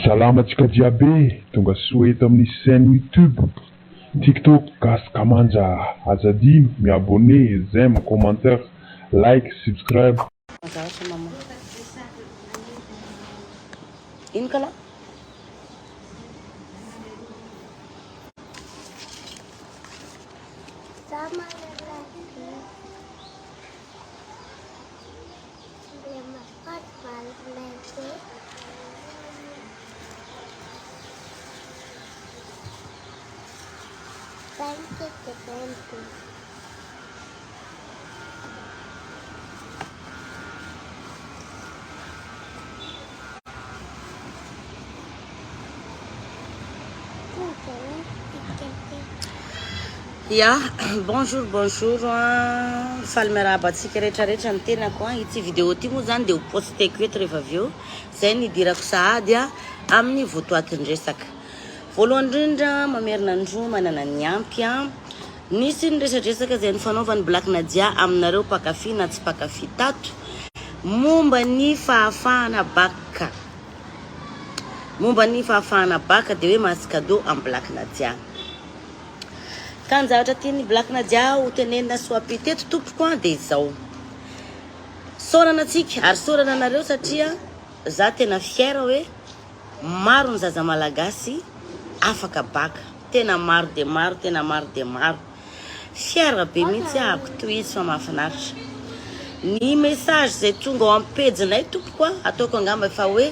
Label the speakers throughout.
Speaker 1: Salamatsika jiaby tonga soa eto amin'ny chaîne YouTube, TikTok gasy kamanja. Azadino miabonné, j'aime, commentaire, like, subscribe.
Speaker 2: Ino kala? Ya, bonjour, faly miarahaba atsika rehetrarehetra ny tenako a. Ity vidéo ty moa zany de ho posteko eto rehefa avy eo. Zay ny idirako sahady a amin'ny votoatin-dresaka. Voalohany indrindra mamerina andro manana ny ampy a. Nisy ny resadresaka zay nifanaovany Black Nadia aminareo mpakafy na tsy mpakafy tato momba ny fahafahana baka. Momba ny fahafahana baka de hoe masy cadeau amin'ny Black Nadia. Kan zavatra tiany Black Nadia ho tenenina soapy teto tompoko de izao. Saorana atsika ary saorana anareo satria za tena fier hoe maro ny zaza malagasy afaka baka. Tena maro de maro, tena maro de maro. Fier be mihitsy ahako toy izy fa mahafinaritra. Ny message zay tonga ao amin'ny page-nay tompoko ataoko angamba fa hoe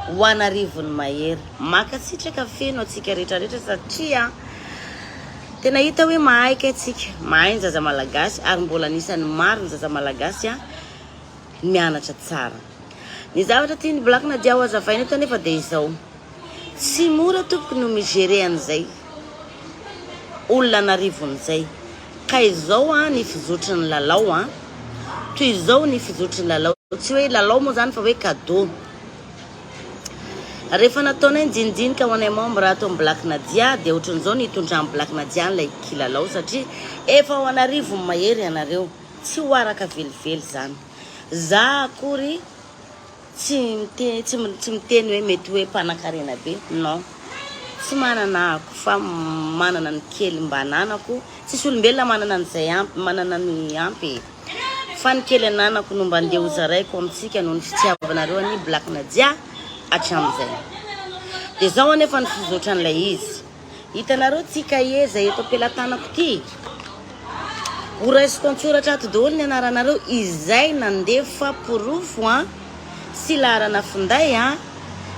Speaker 2: ho anarivony mahery. Makasitraka feno atsika rehetrarehetra satria tena hita hoe mahaika atsika, mahay ny zaza malagasy ary mbola anisan'ny maro ny zaza malagasy mianatra tsara. Ny zavatra tiany Black Nadia ho azavaina eto nefa de izao. Tsy mora tompoko no migérer an'izay olona anarivony zay. Ka izao ny fizotry ny lalao toy izao ny fizotry ny lalao. Tsy hoe lalao moa zany fa hoe cadeau. Rehefa nataonay njinjinika ho anay membre ato amin'ny Black Nadia de ohatran'izao ny hitondra amin'ny Black Nadia n'ilay kilalao satria efa ho anarivo mahery anareo. Tsy ho araka velively zany. Za akory tsy miteny hoe mety hoe mpanan-karena be. Non. Tsy manana ako fa manana ny kely mba ananako. Tsisy olombelona manana an'izay ampy, manana ny ampy. Fa ny kely ananako no mba andeha hozaraiko amintsika noho ny fitiavanareo ny Black Nadia hatramin'izay. De zao anefa ny fizotra an'ilay izy. Hitanareo tsika zay eto ampelantanako ty. Horaisiko antsoratra ato daholo ny anaranareo izay nandefa porofo sy laharana finday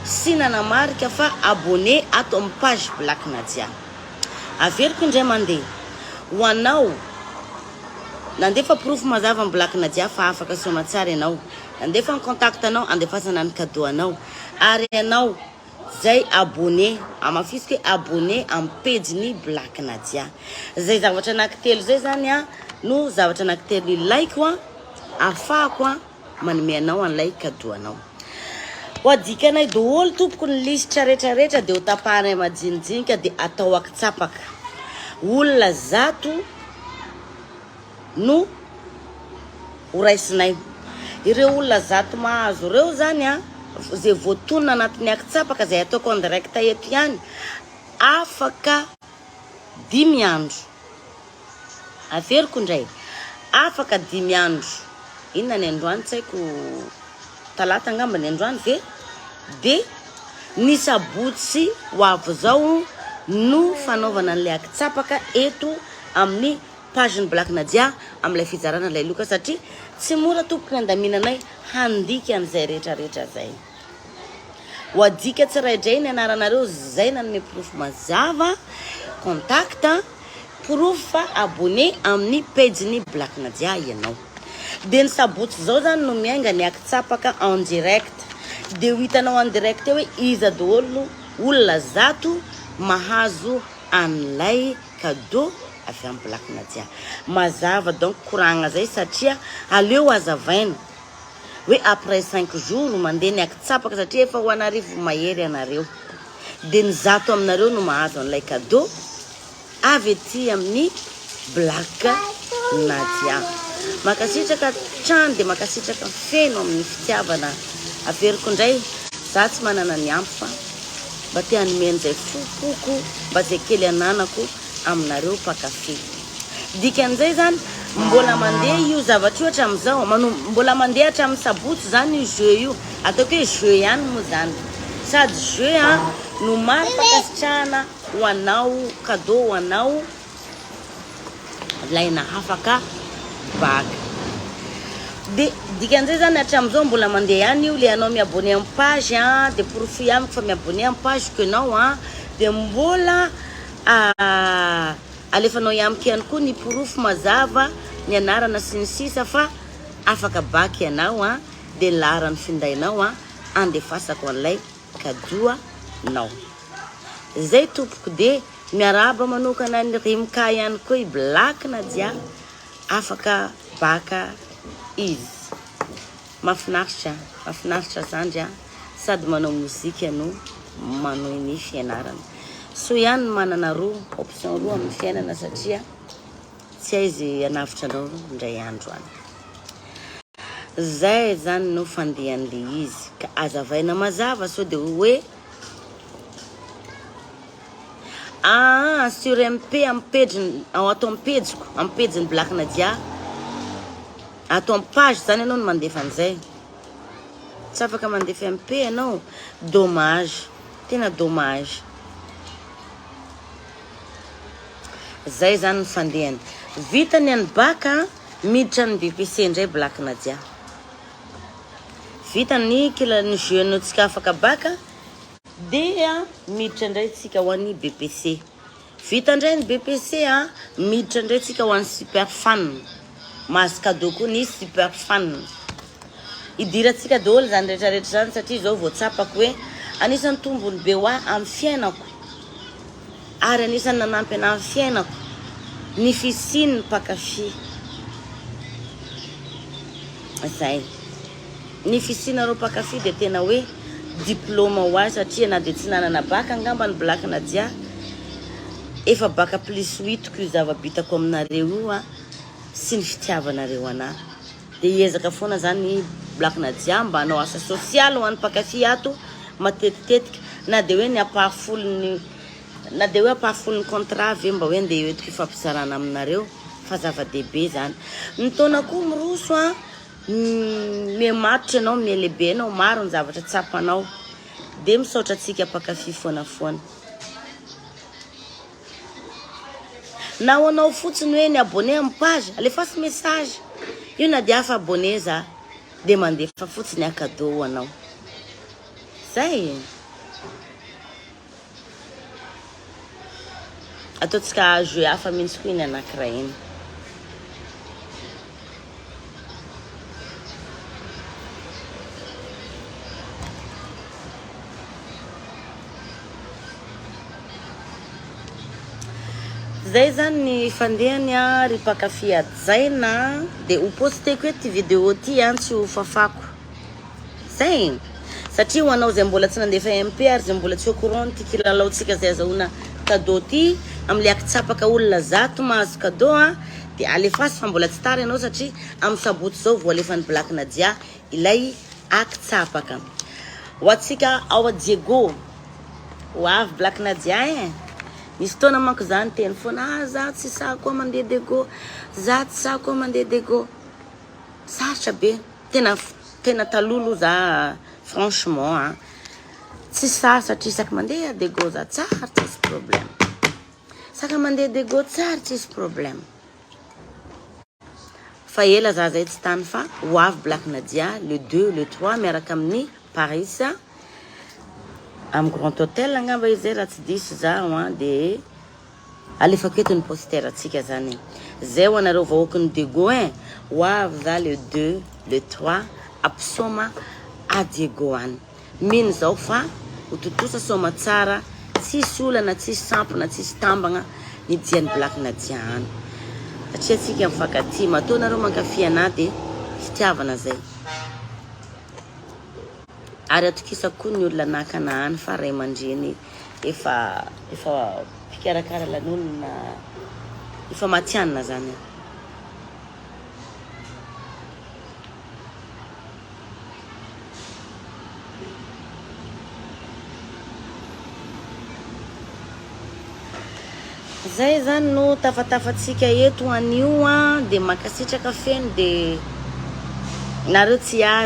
Speaker 2: sy nanamarika fa abonné ato amin'ny page Black Nadia. Averiko indray mandeha. Ho anao nandefa porofo mazava amin'ny Black Nadia fa afaka soma tsara ianao. Nandefa ny contact anao andefasana ny cadeau anao. Ary anao zay abonné, amafisiko abonné amin'ny page ny Black Nadia. Zay zavatra anankitelo zay zany no zavatra anankitelo like afahako manome anao an'ilay cadeau anao. Ho adikanay daholo tompoko ny lisitra rehetrarehetra de ho tapahanay majinijinika de atao akitsapaka. Olona zato no horaisinay. Ireo olona zato mahazo ireo zany zay voatonona anatin'ny akitsapaka zay ataoko en direct eto ihany afaka 5 andro. Averiko indray afaka 5 andro. Inona ny androany tsy haiko, talata angamba ny androany de ny sabotsy ho avy zao no fanaovana an'ilay akitsapaka eto amin'ny page ny Black Nadia amin'ilay fizarana ilay loka satria tsy mora tompoko ny andaminanay handika an'izay rehetrarehetra zay. Ho adika tsiraidray ny anaranareo zay nanome porofo mazava, contact, porofo fa abonné amin'ny page ny Black Nadia ianao. De ny sabotsy zao zany no miainga ny akitsapaka en direct. De ho hitanao en direct hoe iza daholo olona zato mahazo an'ilay cadeau avy amin'ny Black Nadia. Mazava donc koragna zay satria aleo azavaina hoe après 5 jours mandeha ny akitsapaka satria efa ho anarivo mahery anareo. De ny zato aminareo no mahazo an'ilay cadeau avy ety amin'ny Black Nadia. Makasitraka trano de makasitraka feno amin'ny fitiavana. Averiko indray za tsy manana ny ampy fa mba te hanome an'izay fokoko mba zay kely ananako aminareo mpakafy. Dikan'izay zany mbola mandeha io zavatra io hatramin'izao, mbola mandeha hatramin'ny sabotsy zany io jeu io, ataoko hoe jeu ihany moa zany, sady jeu no maro mpakasitrahana ho anao, cadeau ho anao laina hafaka baka. De dikan'izay zany hatramin'izao mbola mandeha ihany io, le anao miabonné amin'ny page de profit amiko fa miabonné amin'ny page que nao de mbola alefanao iamiko ihany koa ny porofo mazava ny anarana sy ny sisa fa afaka baky ianao de laharany findainao andefasako an'ilay cadeau nao. Zay tompoko de miaraba manokana ny rimka ihany koa i Black Nadia afaka baka izy. Mafinaritra zany sady manao mozika no manao ny fianarana. So ihany manana option roa amin'ny fiainana satria tsy aizy anavitra anao ndray andro any. Zay zany no fandehan'le izy ka azavaina mazava so de hoe sur MP amin'ny page atao amin'ny pageko, amin'ny page-ny Black Nadia atao amin'ny page zany ianao no mandefa an'izay, tsy afaka mandefa MP ianao, dommage, tena dommage. Zay zany ny fandehany. Vitany any baka miditra ny BPC ndray Black Nadia. Vitany ny jeu tsika afaka baka dia miditra ndray tsika ho an'ny BPC. Vita ndray ny BPC miditra ndray tsika ho an'ny super fan. Mahazo cadeau koa ny super fan. Idiratsika daholo zany rehetrarehetra zany satria zao voatsapako hoe anisan'ny tombony be ho amin'ny fiainako ary anisan'ny nanampy ana amin'ny fiainako ny fisiny mpakafy. Zay ny fisinareo mpakafy de tena hoe diplôme ho azy satria na de tsy nanana baka angamba ny Black Nadia efa baka plus 8 ko zava-bitako aminareo io sy ny fitiavanareo anahy. De hiezaka foana zany Black Nadia mba hanao asa social ho an'ny mpakafy ato matetitetika na de hoe ny apahafolony na de hoe apahafolony contrat ve mba hoe ndeha hoetiko ifampizarana aminareo fa zava-dehibe zany. Ny taona koa miroso mihamatotra ianao mialehibe ianao maro ny zavatra tsapanao de misaotra atsika mpakafy foanafoana. Na ho anao fotsiny hoe ny abonné amin'ny page alefasy message io na de afa abonné za de mandefa fotsiny cadeau ho anao. Zay ataotsika jeu hafa mihitsy koa iny anankiray iny. Zay zany ny fandehany ry mpakafy ajaina de ho posteko eto vidéo ty tsy ho fafako. Zay satria ho anao zay mbola tsy nandefa MP ary zay mbola tsy au courant ty kilalaotsika zay azahoana cadeau ty am'le akitsapaka olona zato mahazo cadeau de alefasy fa mbola tsy tara ianao satria amin'ny sabotsy zao voalefan'ny Black Nadia ilay akitsapaka. Ho atsika ao Diego ho avy Black Nadia misy taona manko zany teny foana za tsy sako mandeha Diego, za tsy sako mandeha Diego. Sarotra be tena talolo za franchement tsy sary satria saka mandeha Diego za tsara tsisy problème, saka mandeha Diego tsara tsisy problème. Fa ela za zay tsy tany fa ho avy Black Nadia le 2 le 3 miaraka amin'ny Paris am Grand Hôtel angamba izy raha tsy diso zaho de alefako eto ny poster atsika zany. Zay ho anareo vahoaky ny Diego ho avy za le 2 le 3 ampisoma a Diego any. Mino zao fa ho totosa soma tsara tsisy olana tsisy sampona tsisy tambagna ny dian'ny Black Nadia any satria atsika mifankatia matoa nareo mankafy anahy de fitiavana zay. Ary atokisako koa ny olona nakana any fa ray aman-dreny efa fikarakara lanonana efa matianina zany. zay zany no tafatafatsika eto anio de makasitraka feno de nareo tsy